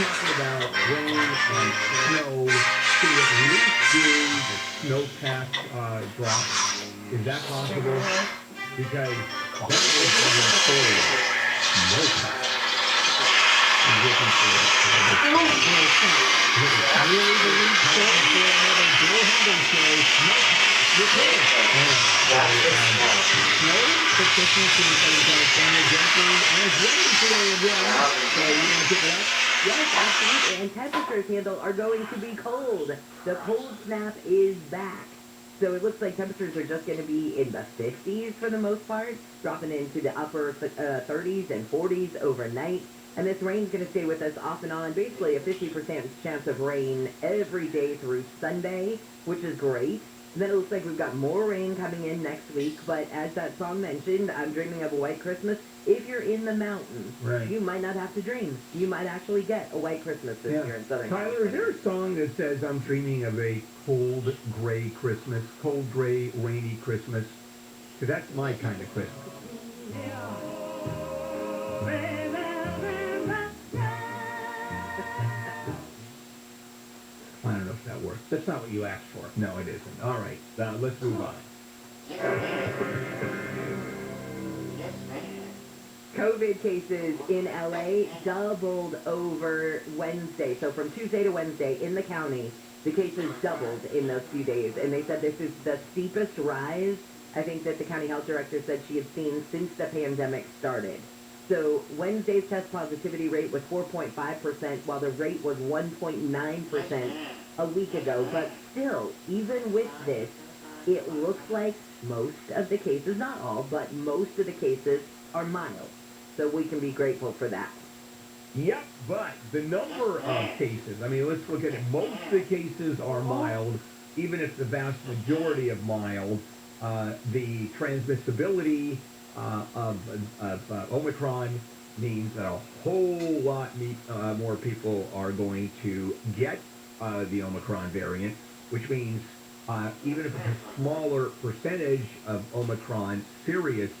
talking about rain and snow. Can you at least do the snowpack drop? Is that possible? Because that was the story. Snowpack. I'm looking for it. Really believe so? For another Bill Hendon show. Snowpack. You're kidding. Snow, the Christmas and Southern California, Jennifer, and it's raining today again. So you want to pick it up? Yes, absolutely. And temperatures, Handel, are going to be cold. The cold snap is back. So it looks like temperatures are just going to be in the 50s for the most part, dropping into the upper 30s and 40s overnight. And this rain's going to stay with us off and on, basically a 50% chance of rain every day through Sunday, which is great. And then it looks like we've got more rain coming in next week, but as that song mentioned, I'm Dreaming of a White Christmas. If you're in the mountains, right, you might not have to dream. You might actually get a white Christmas this year in Southern California. Tyler, is there a song that says I'm dreaming of a cold, gray Christmas, cold, gray, rainy Christmas? Because that's my kind of Christmas. I don't know if that works. That's not what you asked for. No, it isn't. All right, let's move on. COVID cases in LA doubled over Wednesday. So from Tuesday to Wednesday in the county, the cases doubled in those few days. And they said this is the steepest rise, I think, that the county health director said she had seen since the pandemic started. So Wednesday's test positivity rate was 4.5%, while the rate was 1.9% a week ago. But still, even with this, it looks like most of the cases, not all, but most of the cases are mild. So we can be grateful for that. Yep, but the number of cases, I mean, let's look at it. Most of the cases are mild, even if the vast majority of mild. The transmissibility of Omicron means that a whole lot more people are going to get the Omicron variant, which means even if it's a smaller percentage of Omicron serious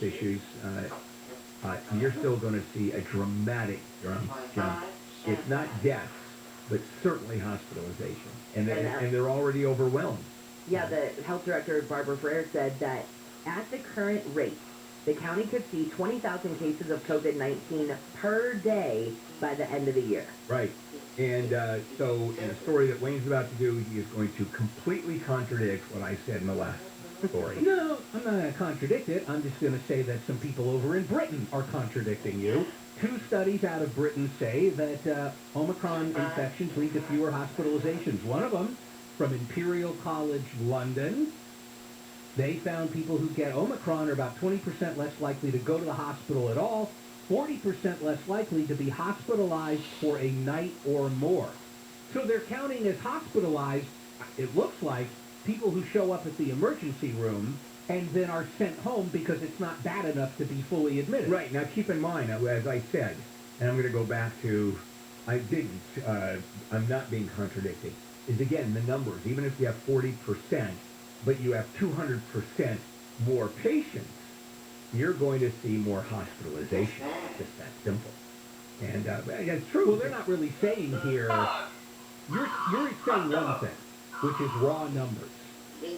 issues, you're still going to see a dramatic jump. It's not deaths, but certainly hospitalization. And they're already overwhelmed. Yeah, the health director, Barbara Ferrer, said that at the current rate, the county could see 20,000 cases of COVID-19 per day by the end of the year. Right. And so in a story that Wayne's about to do, he is going to completely contradict what I said in the last story. No, I'm not going to contradict it. I'm just going to say that some people over in Britain are contradicting you. 2 studies out of Britain say that Omicron infections lead to fewer hospitalizations. One of them from Imperial College London. They found people who get Omicron are about 20% less likely to go to the hospital at all, 40% less likely to be hospitalized for a night or more. So they're counting as hospitalized, it looks like, people who show up at the emergency room and then are sent home because it's not bad enough to be fully admitted. Right. Now, keep in mind, as I said, and I'm going to go back to, I'm not being contradicting, is again the numbers. Even if you have 40%, but you have 200% more patients, you're going to see more hospitalization. It's just that simple. And that's true. Well, they're not really saying here, you're saying one thing, which is raw numbers.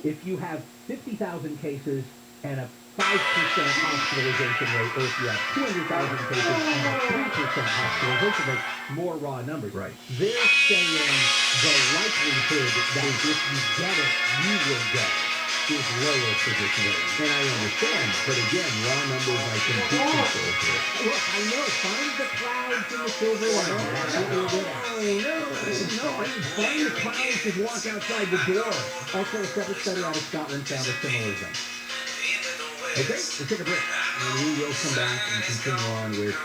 If you have 50,000 cases and a 5% hospitalization rate, or if you have 200,000 cases and a 3% hospitalization rate, more raw numbers. Right. They're saying the likelihood that if you get it, you will get it is lower for this rate. And I understand, but again, raw numbers I can keep control here. Look, I know, find the clouds in the silver lining. That's what we're doing. No, I mean, find the clouds and walk outside the door. Also, a separate study out of Scotland found a similar thing. Okay, we'll take a break. And we will come back and continue on with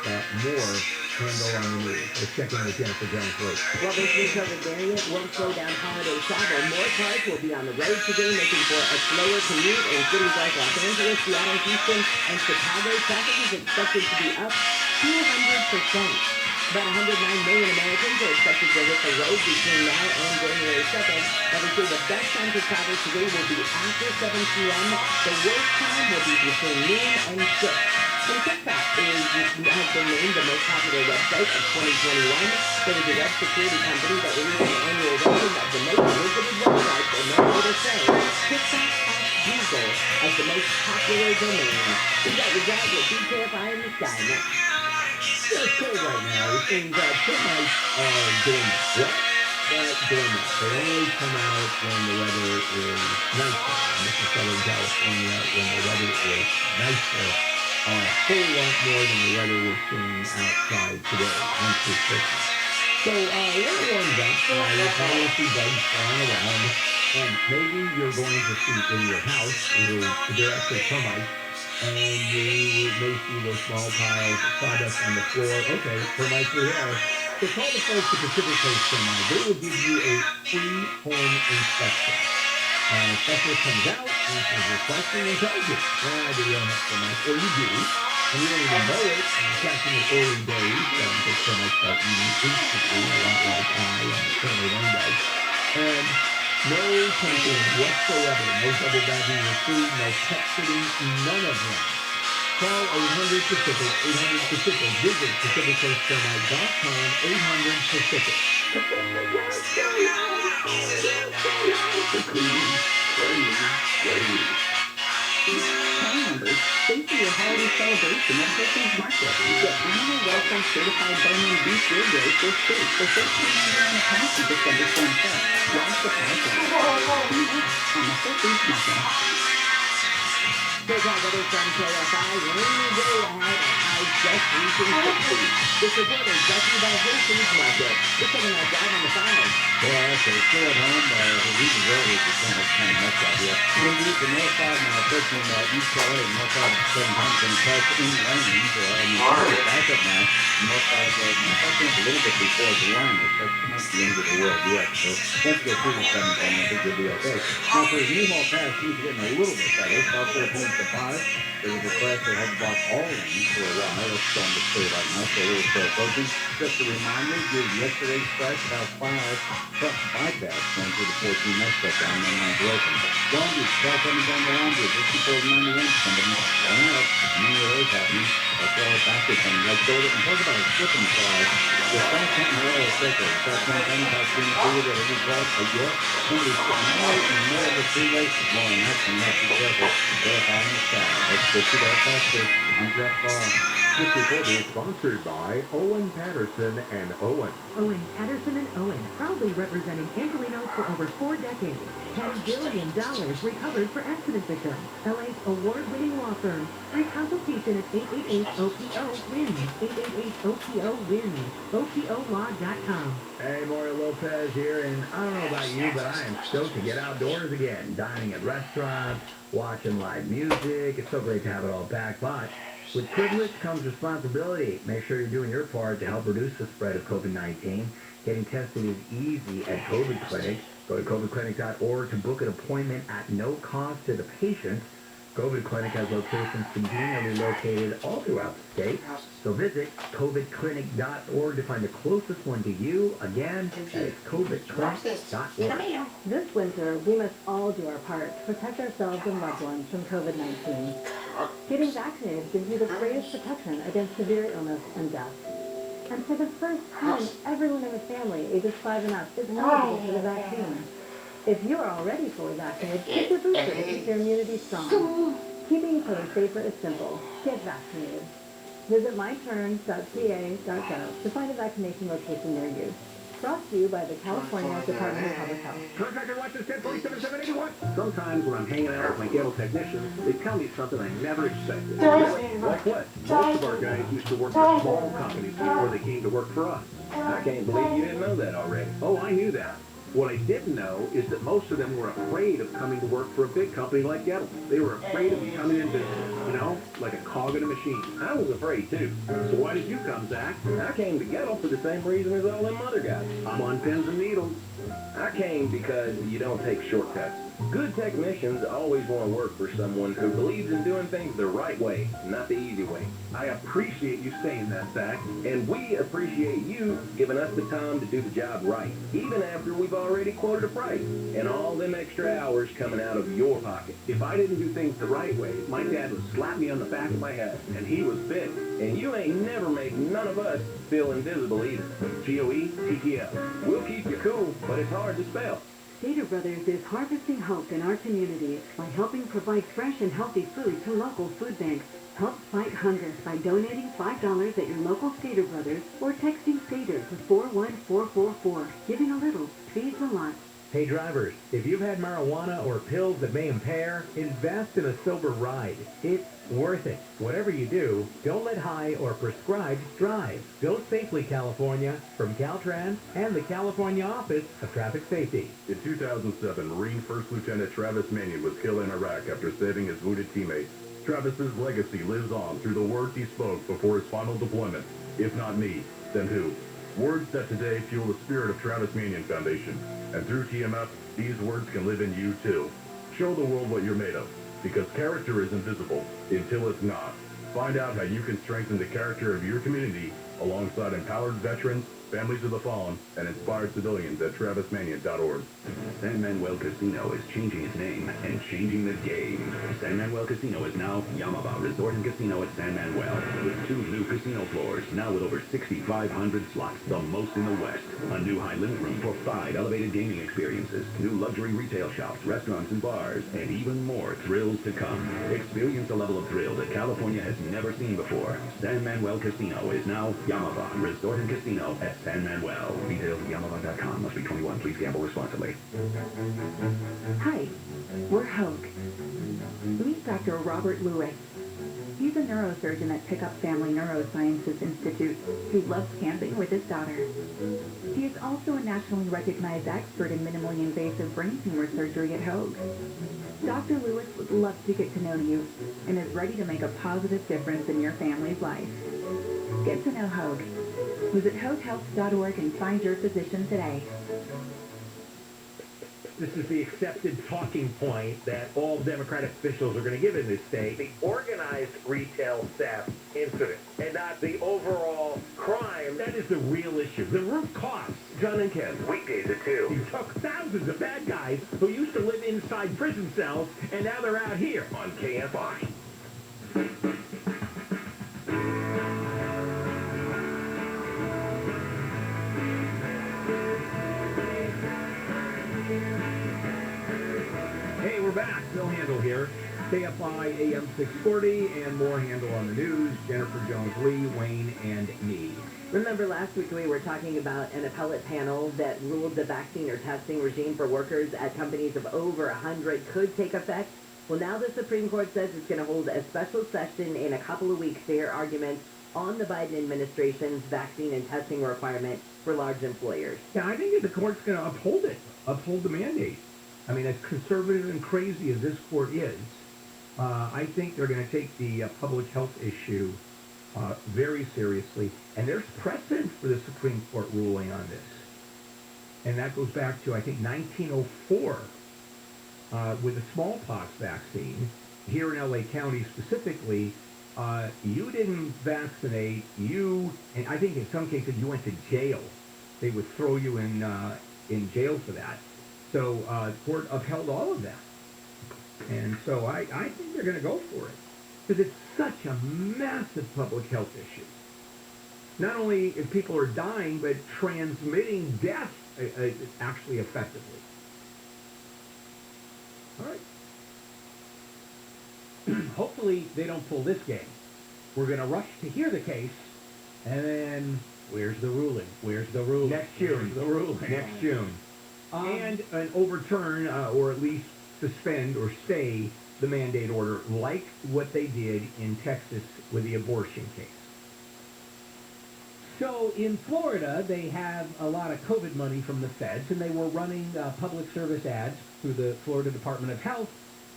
more Handle on the News. We're checking with Jennifer Jones-Blake. Well, this new COVID variant won't slow down holiday travel. More cars will be on the road today, making for a slower commute in cities like Los Angeles, Seattle, Houston, and Chicago. Traffic is expected to be up 200%. About 109 million Americans are expected to hit the road between now and January 2nd. Now, they say the best time to travel today will be after 7 p.m. The worst time will be between noon and 6. And TikTok has been named the most popular website of 2021. There was a web security company that released an annual ranking of the most visited websites, and no way to say TikTok tops Google as the most popular domain. We got your guys with Kfi in the sky next. Yeah, it's cold right now. It seems termites are dormant. What? Dormant. They only come out when the weather is nicer. And this is Southern California when the weather is nicer. A whole lot more than the weather we're seeing outside today. Once it's Christmas. So, when it warms up, you'll probably see bugs flying around. And maybe you're going to see in your house, they're actually termites. And you may see those small piles of sawdust on the floor. Okay, termites are there. So call the folks at Pacific Coast Termite. They will give you a free home inspection. A specialist comes out, answers your question, and tells you, do you have termites? Or you do. And you don't even know it. Catch in the early days, because termites start eating instantly, a lot like I and certainly one does. And no tampering whatsoever, no double bagging your food, no pet sitting, none of them. Call 800-PACIFIC, 800-PACIFIC. Visit PacificCoastTermite.com, 800-PACIFIC. Family members, stay for your holiday celebration at Hurricane's Market. Get animal welcome certified bone-in beef rib roast or steak for $13.99 a pound for December 25th. Watch the price on the Hurricane's Market. Take out weather from KFI, rainy day ahead at high just reaching 60. This report is brought to you by Hurricane's Market. We're taking our drive on the 5. Well, so stay at home, the reason earlier is kind of messed up here. Indeed, the north side now approaching East LA, north side of 700 and plus in lanes, back up now. North side catching up a little bit before the line, but that's not the end of the world yet. So once you get through the 710, I think you'll be okay. Now for the Newhall Pass, he's getting a little bit better. About 4 points to 5. There was a crash that had blocked all lanes for a while. That's starting to clear right now, so a little slow approaching. Just a reminder, give yesterday's crash about 5 truck bypass going through the 14 next step down and then broken. Long Beach, car coming down the Long Beach, just before 91, somebody going out. Many of those happening. That's all backward coming. Let's go and talk about a slip and slide. The South Canton Oil Circle, South Canton has been cleared at every cross, but yet, somebody's sitting more and more of the freeway. More and that's enough to be careful. Verifying the sky. Let's get to that faster. I'm Jeff Barr. This report is sponsored by Owen Patterson and Owen. Owen Patterson and Owen, proudly representing Angelenos for over 4 decades. $10 billion recovered for accident victims. LA's award-winning law firm. Free consultation at 888-OPO-WINS. 888-OPO-WINS. OPOLaw.com. Hey, Mario Lopez here, and I don't know about you, but I am stoked to get outdoors again. Dining at restaurants, watching live music. It's so great to have it all back, but with privilege comes responsibility. Make sure you're doing your part to help reduce the spread of COVID-19. Getting tested is easy at COVID Clinic. Go to covidclinic.org to book an appointment at no cost to the patient. COVID Clinic has locations conveniently located all throughout the state. So visit covidclinic.org to find the closest one to you. Again, that is covidclinic.org. This winter, we must all do our part to protect ourselves and loved ones from COVID-19. Getting vaccinated gives you the greatest protection against severe illness and death. And for the first time, everyone in the family ages 5 and up is eligible for the vaccine. If you are already fully vaccinated, get your booster to keep your immunity strong. Keeping each other safer is simple. Get vaccinated. Visit myturn.ca.gov to find a vaccination location near you. Brought to you by the California Department of Public Health. Contractor watches 1047-781. Sometimes when I'm hanging out with my ghetto technicians, they tell me something I never expected. Like what? Most of our guys used to work for small companies before they came to work for us. I can't believe you didn't know that already. Oh, I knew that. What I didn't know is that most of them were afraid of coming to work for a big company like Gettle. They were afraid of becoming in business, you know, like a cog in a machine. I was afraid too. So why did you come, Zach? I came to Gettle for the same reason as all them other guys. I'm on pins and needles. I came because you don't take shortcuts. Good technicians always want to work for someone who believes in doing things the right way, not the easy way. I appreciate you saying that, Zach. And we appreciate you giving us the time to do the job right, even after we've already quoted a price, and all them extra hours coming out of your pocket. If I didn't do things the right way, my dad would slapped me on the back of my head, and he was big. And you ain't never make none of us feel invisible either. GOE-TTL. We'll keep you cool, but it's hard to spell. Stater Brothers is harvesting hope in our communities by helping provide fresh and healthy food to local food banks. Help fight hunger by donating $5 at your local Stater Brothers or texting Stater to 41444. Giving a little feeds a lot. Hey drivers, if you've had marijuana or pills that may impair, invest in a sober ride. It's worth it. Whatever you do, don't let high or prescribed drive. Go safely, California, from Caltrans and the California Office of Traffic Safety. In 2007, Marine First Lieutenant Travis Manion was killed in Iraq after saving his wounded teammates. Travis's legacy lives on through the words he spoke before his final deployment. If not me, then who? Words that today fuel the spirit of Travis Manion Foundation. And through TMF, these words can live in you too. Show the world what you're made of, because character is invisible until it's not. Find out how you can strengthen the character of your community alongside empowered veterans, families of the fallen, and inspired civilians at travismanion.org. San Manuel Casino is changing its name and changing the game. San Manuel Casino is now Yamava Resort and Casino at San Manuel, with 2 new casino floors, now with over 6,500 slots, the most in the West. A new high-limit room for 5 elevated gaming experiences, new luxury retail shops, restaurants, and bars, and even more thrills to come. Experience a level of thrill that California has never seen before. San Manuel Casino is now Yamava Resort and Casino at San Manuel. Details at Yamava.com. Must be 21. Please gamble responsibly. Hi, we're Hogue. Meet Dr. Robert Lewis. He's a neurosurgeon at Pickup Family Neurosciences Institute who loves camping with his daughter. He is also a nationally recognized expert in minimally invasive brain tumor surgery at Hogue. Dr. Lewis would love to get to know you and is ready to make a positive difference in your family's life. Get to know Hogue. Visit hoguehealth.org and find your physician today. This is the accepted talking point that all Democratic officials are going to give in this state. The organized retail theft incident and not the overall crime. That is the real issue. The root cause. John and Ken, weekdays at 2. You took thousands of bad guys who used to live inside prison cells, and now they're out here. On KFI. Hey, we're back. Bill Handel here. KFI AM 640 and more Handel on the news. Jennifer Jones-Lee, Wayne, and me. Remember last week we were talking about an appellate panel that ruled the vaccine or testing regime for workers at companies of over 100 could take effect? Well, now the Supreme Court says it's going to hold a special session in a couple of weeks to hear arguments on the Biden administration's vaccine and testing requirement for large employers. Yeah, I think the court's going to uphold the mandate. I mean, as conservative and crazy as this court is, I think they're going to take the public health issue very seriously. And there's precedent for the Supreme Court ruling on this. And that goes back to, I think, 1904 with the smallpox vaccine. Here in L.A. County specifically, you didn't vaccinate, and I think in some cases you went to jail. They would throw you in jail for that. So the court upheld all of that. And so I think they're going to go for it. Because it's such a massive public health issue. Not only if people are dying, but transmitting death actually effectively. All right. Hopefully they don't pull this game. We're going to rush to hear the case, and then where's the ruling? Where's the ruling? Next June. Where's the ruling? Next June. And an overturn, or at least suspend or stay the mandate order, like what they did in Texas with the abortion case. So in Florida, they have a lot of COVID money from the feds, and they were running public service ads through the Florida Department of Health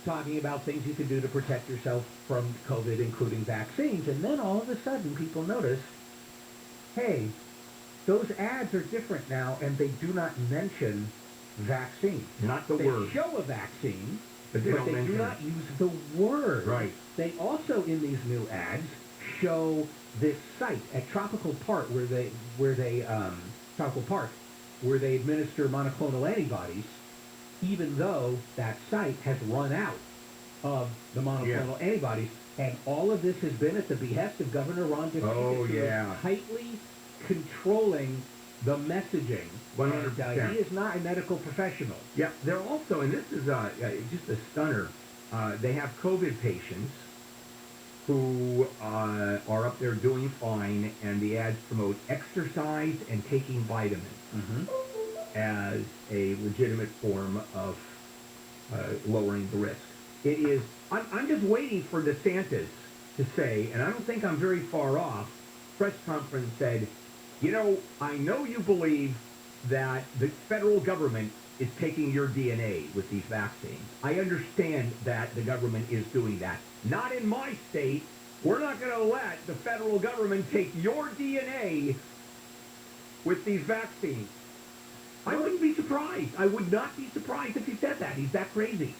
talking about things you can do to protect yourself from COVID, including vaccines. And then all of a sudden, people notice, hey, those ads are different now, and they do not mention vaccine. Not the they word. They show a vaccine, but they do not use the word. Right. They also, in these new ads, show this site at Tropical Park where they administer monoclonal antibodies, even though that site has run out of the monoclonal antibodies. And all of this has been at the behest of Governor Ron DeSantis, Oh, who yeah. is tightly controlling the messaging. 100%. And, he is not a medical professional. Yeah, they're also, and this is just a stunner, they have COVID patients who are up there doing fine, and the ads promote exercise and taking vitamins as a legitimate form of lowering the risk. It is, I'm just waiting for DeSantis to say, and I don't think I'm very far off, press conference said, you know, I know you believe that the federal government is taking your DNA with these vaccines. I understand that the government is doing that. Not in my state. We're not going to let the federal government take your DNA with these vaccines. I wouldn't be surprised. I would not be surprised if he said that. He's that crazy.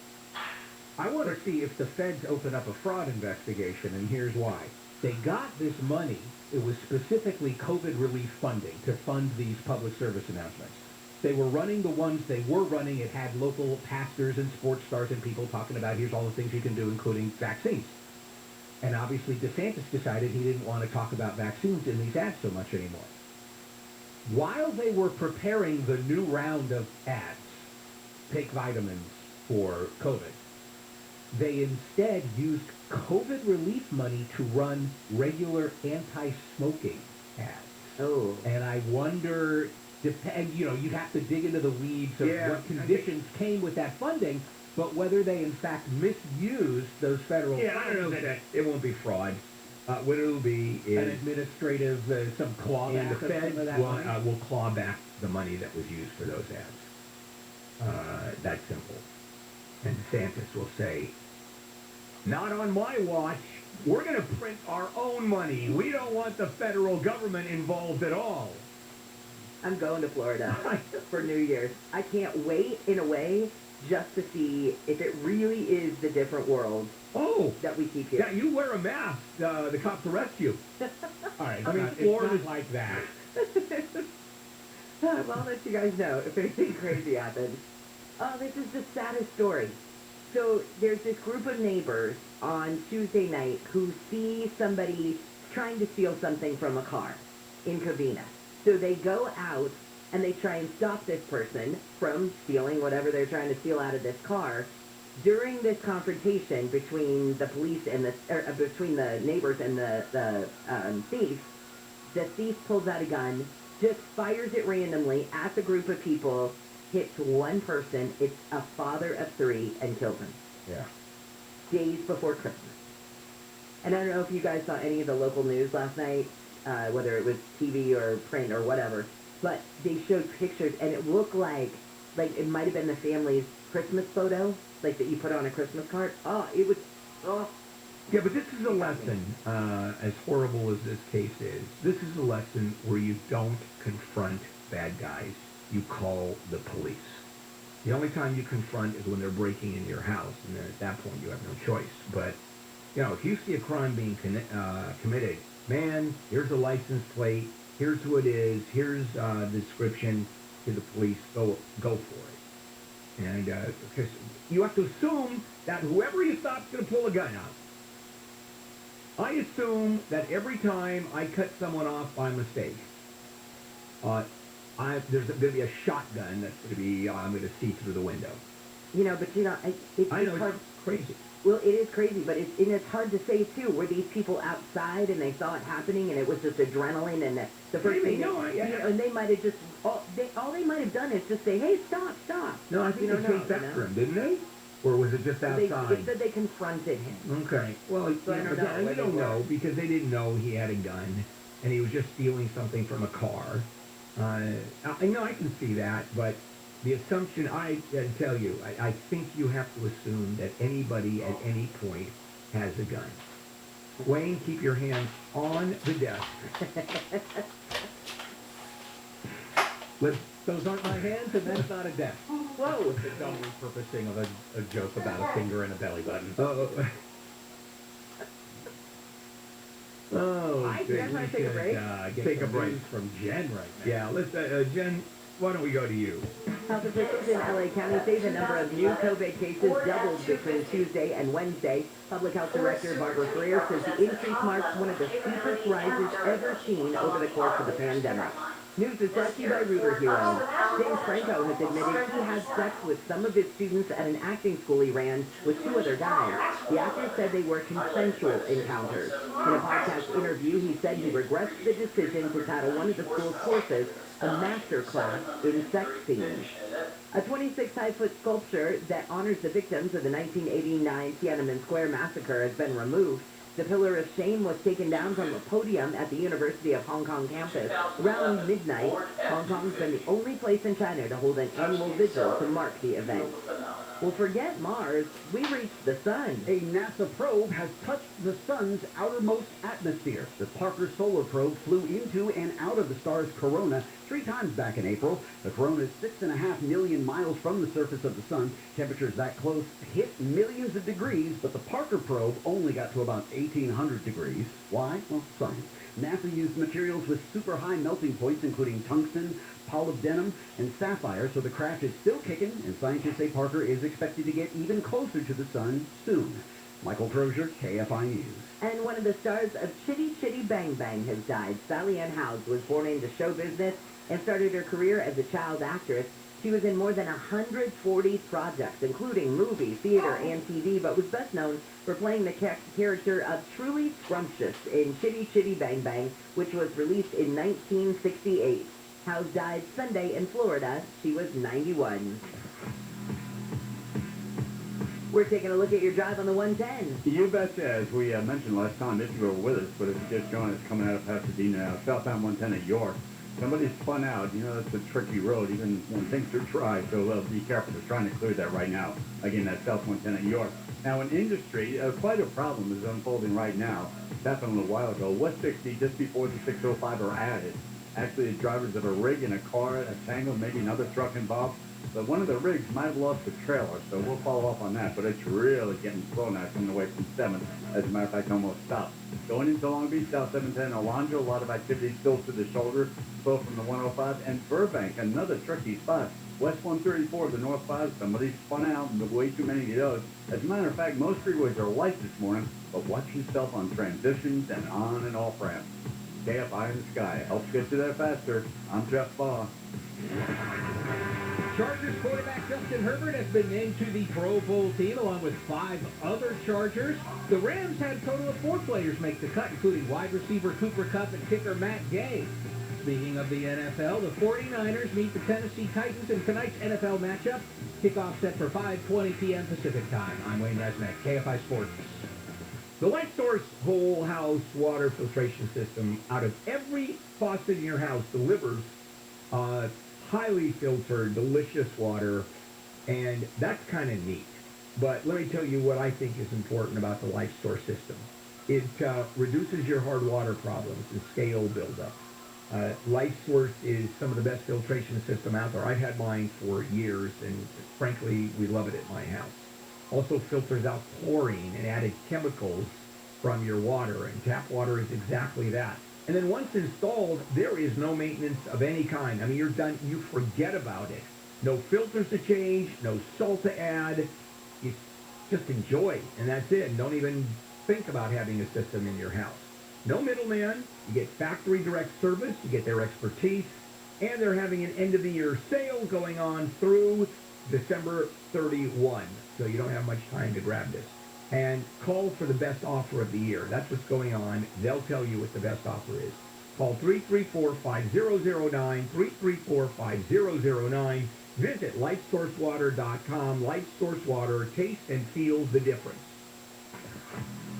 I want to see if the feds open up a fraud investigation, and here's why. They got this money. It was specifically COVID relief funding to fund these public service announcements. They were running the ones they were running. It had local pastors and sports stars and people talking about here's all the things you can do, including vaccines. And obviously DeSantis decided he didn't want to talk about vaccines in these ads so much anymore. While they were preparing the new round of ads, take vitamins for COVID, they instead used COVID relief money to run regular anti-smoking ads. Oh. And I wonder, you'd have to dig into the weeds of what conditions came with that funding, but whether they in fact misused those federal funds. I don't know that it won't be fraud. What it'll be is an administrative, some clawback and the of some feds of that money. will claw back the money that was used for those ads. That's simple. And DeSantis will say, not on my watch. We're going to print our own money. We don't want the federal government involved at all. I'm going to Florida for New Year's. I can't wait, in a way, just to see if it really is the different world that we keep here. Yeah, you wear a mask. The cops arrest you. All right, I mean, it's Florida's not like that. Well, I'll let you guys know if anything crazy happens. Oh, this is the saddest story. So there's this group of neighbors on Tuesday night who see somebody trying to steal something from a car in Covina. So they go out and they try and stop this person from stealing whatever they're trying to steal out of this car. During this confrontation between the police and between the neighbors and the thief, the thief pulls out a gun, just fires it randomly at the group of people, hits one person. It's a father of three, and kills him. Yeah. Days before Christmas. And I don't know if you guys saw any of the local news last night, whether it was TV or print or whatever, but they showed pictures, and it looked like it might have been the family's Christmas photo, like that you put on a Christmas card. Oh, it was, oh. Yeah, but this is a lesson, as horrible as this case is, this is a lesson where you don't confront bad guys. You call the police. The only time you confront is when they're breaking into your house, and then at that point you have no choice. But, if you see a crime being committed, man, here's a license plate, here's who it is, here's the description to the police, go for it. And because you have to assume that whoever you stop is going to pull a gun out. I assume that every time I cut someone off by mistake, there's going to be a shotgun that's going to be, I'm going to see through the window. But it's hard. It's crazy. Well, it is crazy, but it's hard to say, too. Were these people outside and they saw it happening and it was just adrenaline and the first thing, and they might have just, all they might have done is just say, hey, stop. No, I think they chased after him, didn't they? Or was it just outside? They said they confronted him. Okay. Well, So I don't know. we don't know because they didn't know he had a gun and he was just stealing something from a car. I know I can see that, but the assumption, I tell you, I think you have to assume that anybody at any point has a gun. Wayne, keep your hands on the desk. Those aren't my hands, and that's not a desk. Whoa! It's a dumb repurposing of a joke about a finger and a belly button. Oh, I guess I take a break. Take a break from Jen right now. Yeah, let's, Jen, why don't we go to you? Health officials in LA County say the number of new COVID cases doubled between Tuesday and Wednesday. Public Health Director Barbara Freer says the increase marks one of the steepest rises ever seen over the course of the pandemic. News is brought to you by Rooter Hero. James Franco has admitted he had sex with some of his students at an acting school he ran with 2 other guys. The actor said they were consensual encounters. In a podcast interview, he said he regrets the decision to title one of the school's courses a master class in sex scenes. A 26-foot sculpture that honors the victims of the 1989 Tiananmen Square massacre has been removed. The Pillar of Shame was taken down from a podium at the University of Hong Kong campus. Around midnight, Hong Kong's been the only place in China to hold an annual vigil to mark the event. Well, forget Mars. We reached the sun. A NASA probe has touched the sun's outermost atmosphere. The Parker Solar Probe flew into and out of the star's corona 3 times back in April. The corona is 6.5 million miles from the surface of the sun. Temperatures that close hit millions of degrees, but the Parker probe only got to about 1,800 degrees. Why? Well, science. NASA used materials with super high melting points, including tungsten, molybdenum, and sapphire, so the craft is still kicking, and scientists say Parker is expected to get even closer to the sun soon. Michael Crozier, KFI News. And one of the stars of Chitty Chitty Bang Bang has died. Sally Ann Howes was born into show business and started her career as a child actress. She was in more than 140 projects, including movie, theater, and TV, but was best known for playing the character of Truly Scrumptious in Chitty Chitty Bang Bang, which was released in 1968. Howes died Sunday in Florida. She was 91. We're taking a look at your drive on the 110. You betcha. As we mentioned last time, if you were with us, but if you just joined us coming out of Pasadena, southbound 110 at York, somebody spun out. You know, that's a tricky road, even when things are dry, so be careful. They're trying to clear that right now. Again, that's South 110 at York. Now, in industry, quite a problem is unfolding right now. It happened a little while ago. West 60, just before the 605 are added. Actually, the drivers of a rig and a car, a tango, maybe another truck involved. But one of the rigs might have lost the trailer, so we'll follow up on that. But it's really getting slow now, coming away from 7th. As a matter of fact, almost stopped. Going into Long Beach, South 710, Alonzo, a lot of activity still to the shoulder, slow from the 105. And Burbank, another tricky spot. West 134, the North 5, somebody spun out, and way too many of those. As a matter of fact, most freeways are light this morning, but watch yourself on transitions and on and off ramps. KFI in the sky helps get you there faster. I'm Jeff Baugh. Chargers quarterback Justin Herbert has been named to the Pro Bowl team along with 5 other Chargers. The Rams had a total of 4 players make the cut, including wide receiver Cooper Kupp and kicker Matt Gay. Speaking of the NFL, the 49ers meet the Tennessee Titans in tonight's NFL matchup. Kickoff set for 5:20 p.m. Pacific time. I'm Wayne Resnick, KFI Sports. The Light Source whole house water filtration system, out of every faucet in your house, delivers highly filtered, delicious water, and that's kind of neat. But let me tell you what I think is important about the Light Source system. It reduces your hard water problems and scale buildup. Light Source is some of the best filtration system out there. I've had mine for years, and frankly, we love it at my house. Also filters out chlorine and added chemicals from your water, and tap water is exactly that. And then once installed, there is no maintenance of any kind. I mean, you're done. You forget about it. No filters to change, no salt to add. You just enjoy, and that's it. And don't even think about having a system in your house. No middleman. You get factory direct service. You get their expertise. And they're having an end-of-the-year sale going on through December 31. So you don't have much time to grab this. And call for the best offer of the year. That's what's going on. They'll tell you what the best offer is. Call 334-5009, 334-5009. Visit lightsourcewater.com. Light Source Water. Taste and feel the difference.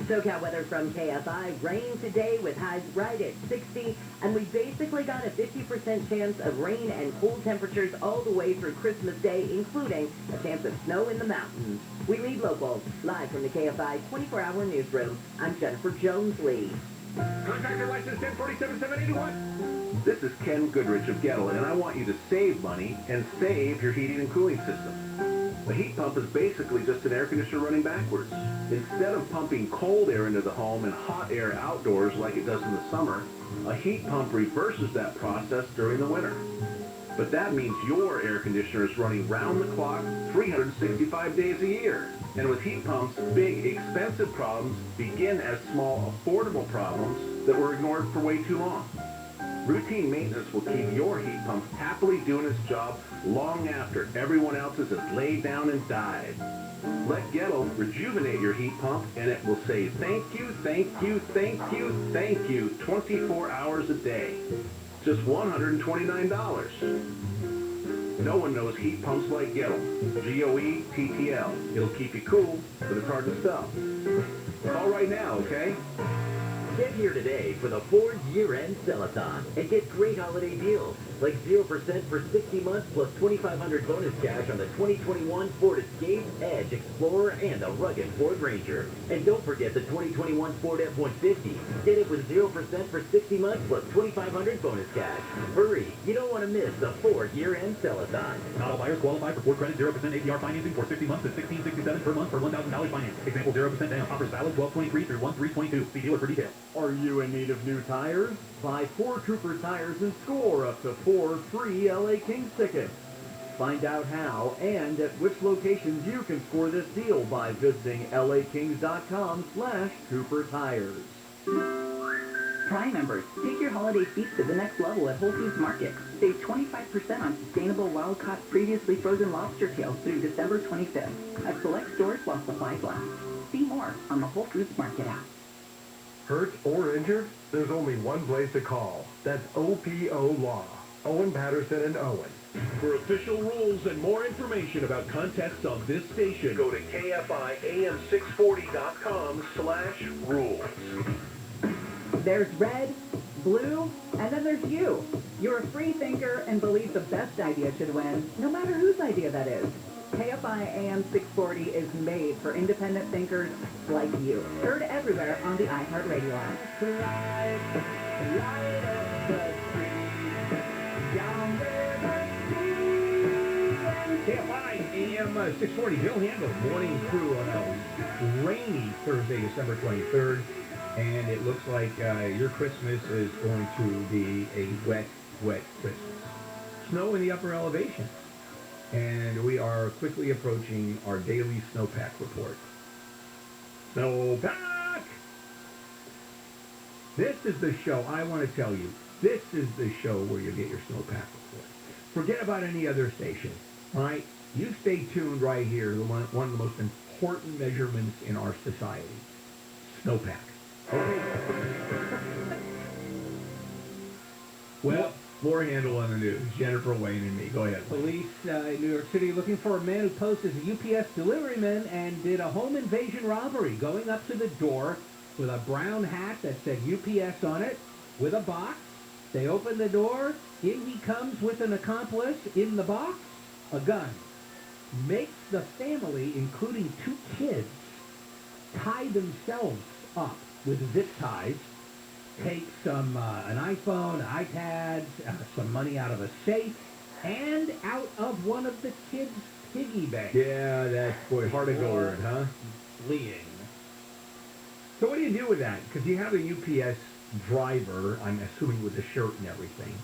SoCal weather from KFI. Rain today with highs right at 60, and we basically got a 50% chance of rain and cool temperatures all the way through Christmas Day, including a chance of snow in the mountains. We lead local, live from the KFI 24-hour newsroom. I'm Jennifer Jones-Lee. Contractor license 1047-781. This is Ken Goodrich of Gettle, and I want you to save money and save your heating and cooling system. A heat pump is basically just an air conditioner running backwards. Instead of pumping cold air into the home and hot air outdoors like it does in the summer, a heat pump reverses that process during the winter. But that means your air conditioner is running round the clock, 365 days a year. And with heat pumps, big, expensive problems begin as small, affordable problems that were ignored for way too long. Routine maintenance will keep your heat pump happily doing its job long after everyone else's has laid down and died. Let Gettle rejuvenate your heat pump, and it will say thank you, thank you, thank you, thank you 24 hours a day. Just $129. No one knows heat pumps like Gettle. G-O-E-T-T-L. It'll keep you cool, but it's hard to spell. Call right now, okay? Get here today for the Ford year-end sell-a-thon and get great holiday deals like 0% for 60 months plus $2,500 bonus cash on the 2021 Ford Escape, Edge, Explorer, and the rugged Ford Ranger. And don't forget the 2021 Ford F-150. Get it with 0% for 60 months plus $2,500 bonus cash. Hurry, you don't want to miss the Ford year-end sell-a-thon. Not all buyers qualify for Ford Credit 0% APR financing for 60 months at $1,667 per month for $1,000 finance. Example 0% down. Offers valid 12/23 through 1/3/22. See dealer for details. Are you in need of new tires? Buy 4 Trooper tires and score up to 4 free LA Kings tickets. Find out how and at which locations you can score this deal by visiting lakings.com/Trooper tires. Prime members, take your holiday feast to the next level at Whole Foods Market. Save 25% on sustainable wild-caught previously frozen lobster tails through December 25th at select stores while supplies last. See more on the Whole Foods Market app. Hurt or injured? There's only one place to call. That's OPO Law. Owen Patterson and Owen. For official rules and more information about contests on this station, Go to KFIAM640.com/rules. There's red, blue, and then there's you. You're a free thinker and believe the best idea should win, no matter whose idea that is. KFI AM 640 is made for independent thinkers like you. Heard everywhere on the iHeartRadio app. KFI AM 640, Bill Handel, morning crew on a rainy Thursday, December 23rd. And it looks like your Christmas is going to be a wet, wet Christmas. Snow in the upper elevations. And we are quickly approaching our daily snowpack report. Snowpack! This is the show, I want to tell you, this is the show where you get your snowpack report. Forget about any other station, all right? You stay tuned right here, one of the most important measurements in our society. Snowpack. Okay. Well, more handle on the news. Jennifer, Wayne, and me. Go ahead. Police in New York City looking for a man who posed as a UPS deliveryman and did a home invasion robbery, going up to the door with a brown hat that said UPS on it, with a box. They open the door. In he comes with an accomplice. In the box, a gun. Makes the family, including 2 kids, tie themselves up with zip ties. Take some, an iPhone, an iPad, some money out of a safe, and out of one of the kids' piggy banks. Yeah, that's, boy, hard to go word, huh? Fleeing. So what do you do with that? Because you have a UPS driver, I'm assuming with the shirt and everything,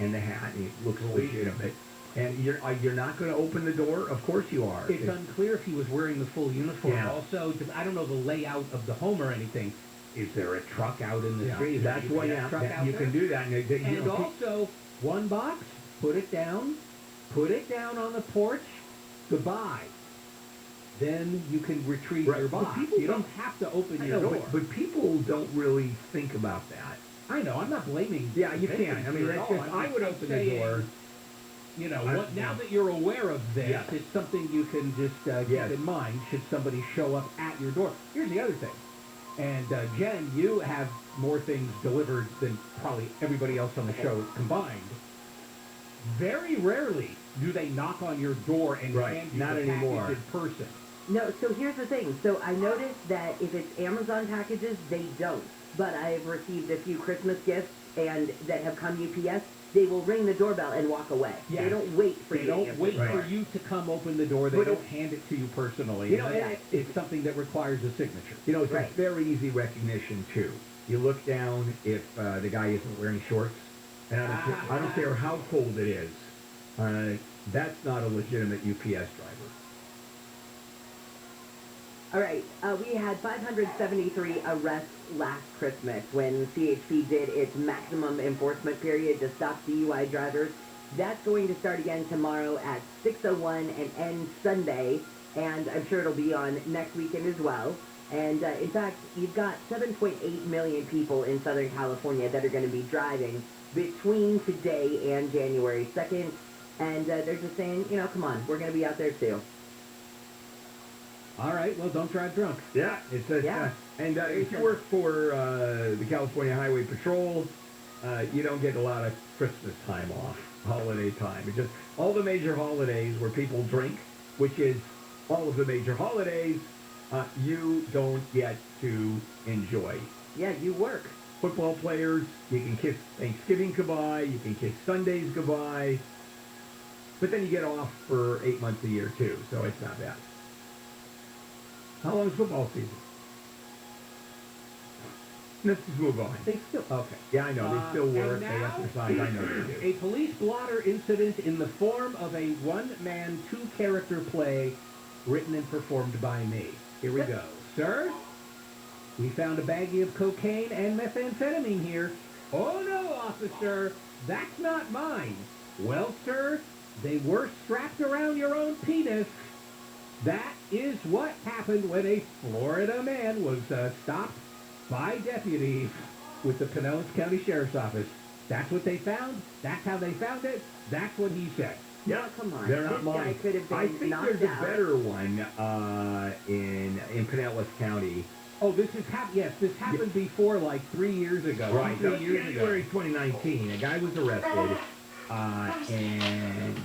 and the hat, and it looks legitimate. And you're not going to open the door? Of course you are. It's unclear if he was wearing the full uniform. Yeah. Also, I don't know the layout of the home or anything. Is there a truck out in the street? That's why you can do that. And also, one box, put it down on the porch, goodbye. Then you can retrieve your box. You don't have to open your door. But people don't really think about that. I know, I'm not blaming. Yeah, you can't. I mean, that's just, I would open the door. You know, now that you're aware of this, it's something you can just keep in mind should somebody show up at your door. Here's the other thing. And Jen, you have more things delivered than probably everybody else on the show combined. Very rarely do they knock on your door and hand you the package in person. No, so here's the thing. So I noticed that if it's Amazon packages, they don't. But I've received a few Christmas gifts and that have come UPS. They will ring the doorbell and walk away. Yes. They don't wait for you. They don't wait for you to come open the door. They don't hand it to you personally. You know, it's something that requires a signature. You know, it's a very easy recognition, too. You look down if the guy isn't wearing shorts, And I don't care how cold it is. That's not a legitimate UPS driver. All right, we had 573 arrests last Christmas when CHP did its maximum enforcement period to stop DUI drivers. That's going to start again tomorrow at 6:01 and end Sunday, and I'm sure it'll be on next weekend as well. And in fact, you've got 7.8 million people in Southern California that are going to be driving between today and January 2nd, and they're just saying, you know, come on, we're going to be out there too. All right, well, don't drive drunk. Yeah, it says, and if you work for the California Highway Patrol, you don't get a lot of Christmas time off, holiday time. It's just all the major holidays where people drink, which is all of the major holidays, you don't get to enjoy. Yeah, you work. Football players, you can kiss Thanksgiving goodbye, you can kiss Sundays goodbye, but then you get off for 8 months a year too, so it's not bad. How long is football season? Let's just move on. They still... Okay. Yeah, I know. They still work. They exercise. I know they do. A police blotter incident in the form of a one-man, two-character play written and performed by me. Here we go. Sir, we found a baggie of cocaine and methamphetamine here. Oh, no, officer. That's not mine. Well, sir, they were strapped around your own penis. That is what happened when a Florida man was stopped by deputies with the Pinellas County Sheriff's Office. That's what they found. That's how they found it. That's what he said. Yeah, come on. They're not This mine. guy could have been I think knocked there's out. a better one in Pinellas County. Oh, this is yes, this happened before like 3 years ago. Right. 3 years ago. January 2019, a guy was arrested, and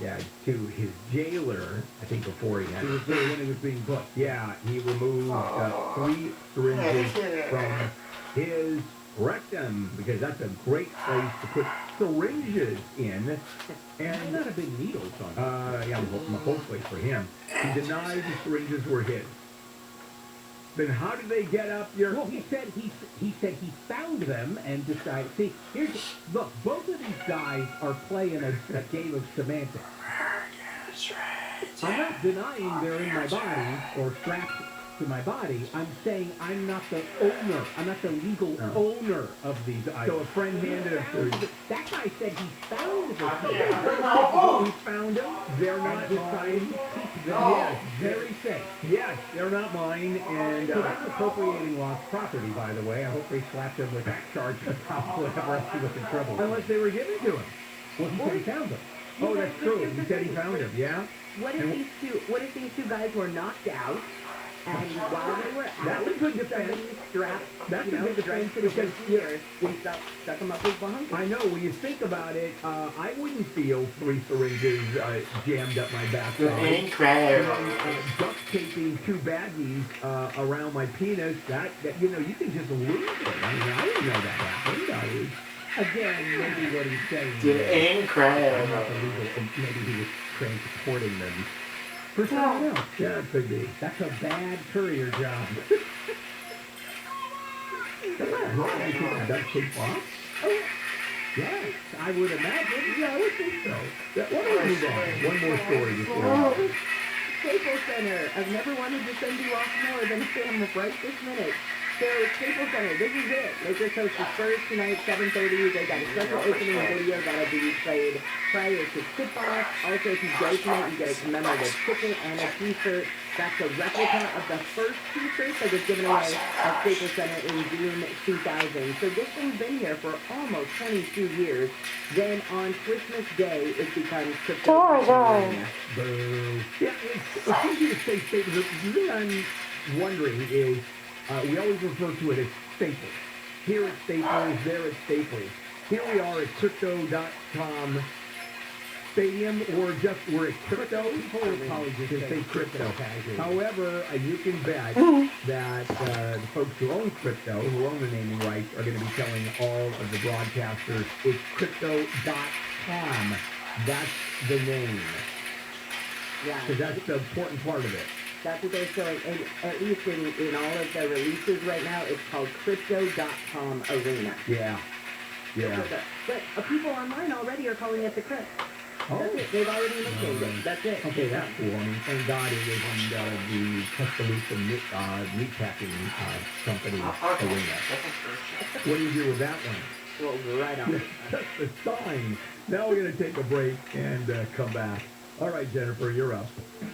to his jailer, I think before he had... He was there when he was being booked. Yeah, he removed 3 syringes from his rectum, because that's a great place to put syringes in. And not a big needle, son. yeah, hopefully for him. He denied the syringes were his. Then how did they get up your... Well, he said he found them and decided... See, look, both of these guys are playing a game of semantics. I'm not denying they're in my body or strapped to my body. I'm saying I'm not the owner. I'm not the legal owner of these items. So a friend handed them to you. That guy said he found them. He found them. They're not mine. Yes, very safe. Yes, they're not mine. And So that's appropriating lost property, by the way. I hope they slapped him with that charge whenever he was in trouble. unless they were given to him. Well, he said he found them. Oh, that's true. He said he found them. Yeah. What if these two guys were knocked out, and while they were out, That's a good defense. somebody strapped, That's you a know, good defense strapped to the because ears and stuck them up his behind. I know, when you think about it, I wouldn't feel 3 syringes jammed up my backside. Duct taping 2 baggies around my penis, that you know, you can just lose it. I mean, I didn't know that happened. Again, maybe what he's saying You're is incredible. not illegal, and maybe he was transporting them for someone else. Yeah, it could be. That's a bad courier job. I think duct tape off. Yes, I would imagine. Yeah, I would think so. Yeah, why don't we move on? One more story before. Staples Center. I've never wanted to send you off more than a camera right this minute. So, Staples Center, this is it. Lakers host the Spurs tonight, 7:30. They got a special opening video that'll be played prior to tip-off. Also, if you go tonight, you get a commemorative ticket and a t-shirt. That's a replica of the first t-shirt that was given away at Staples Center in June 2000. So this thing's been here for almost 22 years. Then on Christmas Day, it becomes crypto. Boo. Yeah, it's easy to say Staples. The thing I'm wondering is, we always refer to it as Staples. Here at Staples, there at Staples. Here we are at Crypto.com Stadium, or just we're at Crypto. People will probably just say Crypto. casually. However, you can bet that the folks who own Crypto, who own the naming rights, are going to be telling all of the broadcasters it's Crypto.com. That's the name. Yeah. Because that's the important part of it. That's what they're showing, and at least in all of the releases right now, it's called Crypto.com Arena. Yeah. Yeah. But people online already are calling it the Crisp. Oh. That's it. They've already nicknamed it. That's it. Okay, that's cool. I mean, thank God it isn't the Tuscaloosa meat packing company arena. What do you do with that one? Well, right on. Just the sign. Now we're going to take a break and come back. All right, Jennifer, you're up.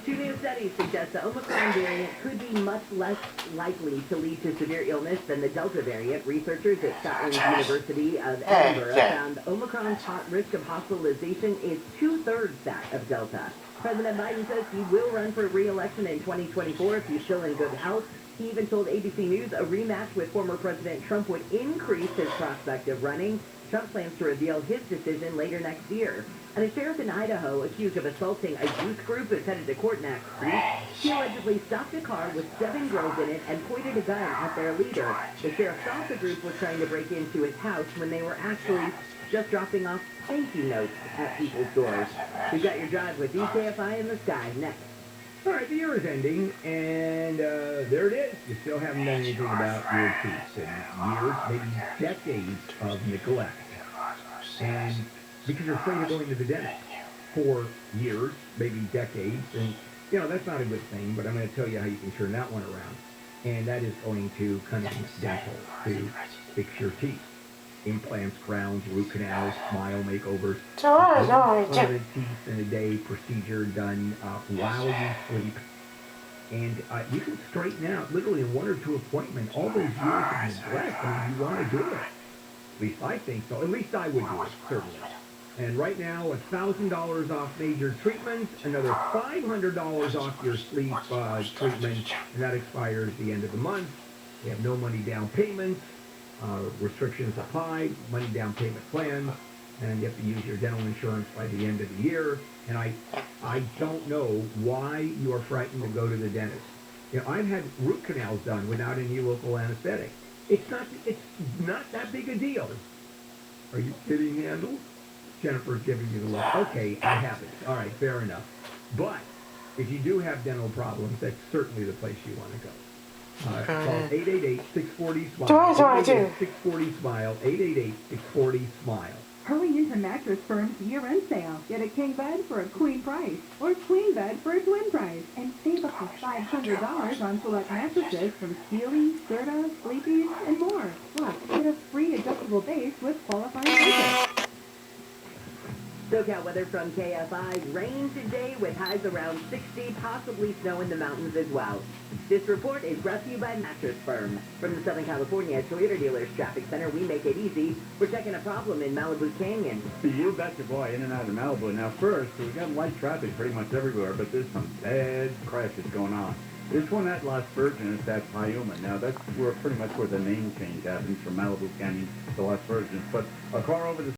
Two new studies suggest the Omicron variant could be much less likely to lead to severe illness than the Delta variant. Researchers at Scotland University of Edinburgh found Omicron's risk of hospitalization is 2/3 that of Delta. President Biden says he will run for re-election in 2024 if he's still in good health. He even told ABC News a rematch with former President Trump would increase his prospect of running. Trump plans to reveal his decision later next year. And a sheriff in Idaho accused of assaulting a youth group is headed to court next week. He allegedly stopped a car with 7 girls in it and pointed a gun at their leader. The sheriff thought the group was trying to break into his house when they were actually just dropping off thank you notes at people's doors. We've got your drive with DKFI in the sky next. All right, the year is ending, and there it is. You still haven't done anything about your teeth. And years, maybe decades of neglect. And because you're afraid of going to the dentist for years, maybe decades. And, that's not a good thing, but I'm going to tell you how you can turn that one around. And that is going to Cunningham Dental to fix your teeth. Implants, crowns, root canals, smile makeovers. 100 teeth in a day procedure done while you sleep. And you can straighten out, literally in 1 or 2 appointments, all those years of neglect. I mean, you want to do it. At least I think so. At least I would do it, certainly. And right now, $1,000 off major treatments, another $500 off your sleep treatment, and that expires at the end of the month. We have no money down payments. Restrictions apply, money down payment plans, and you have to use your dental insurance by the end of the year. And I don't know why you are frightened to go to the dentist. I've had root canals done without any local anesthetic. It's not that big a deal. Are you kidding, Handel? Jennifer's giving you the look. Okay, I haven't. All right, fair enough. But if you do have dental problems, that's certainly the place you want to go. Call 888-640-SMILE. 888-640-SMILE. 888-640-SMILE. Hurry into Mattress Firm's year-end sale. Get a king bed for a queen price, or queen bed for a twin price, and save up to $500 on select mattresses from Sealy, Serta, Sleepy's, and more. Plus, get a free adjustable base with qualifying benefits. SoCal weather from KFI. Rain today with highs around 60, possibly snow in the mountains as well. This report is brought to you by Mattress Firm. From the Southern California Toyota Dealers Traffic Center, we make it easy. We're checking a problem in Malibu Canyon. You betcha, boy, in and out of Malibu. Now, first, we've got light traffic pretty much everywhere, but there's some bad crashes going on. This one at Las Virgenes, that's Piuma. Now, that's pretty much where the name change happens from Malibu Canyon to Las Virgenes. But a car over the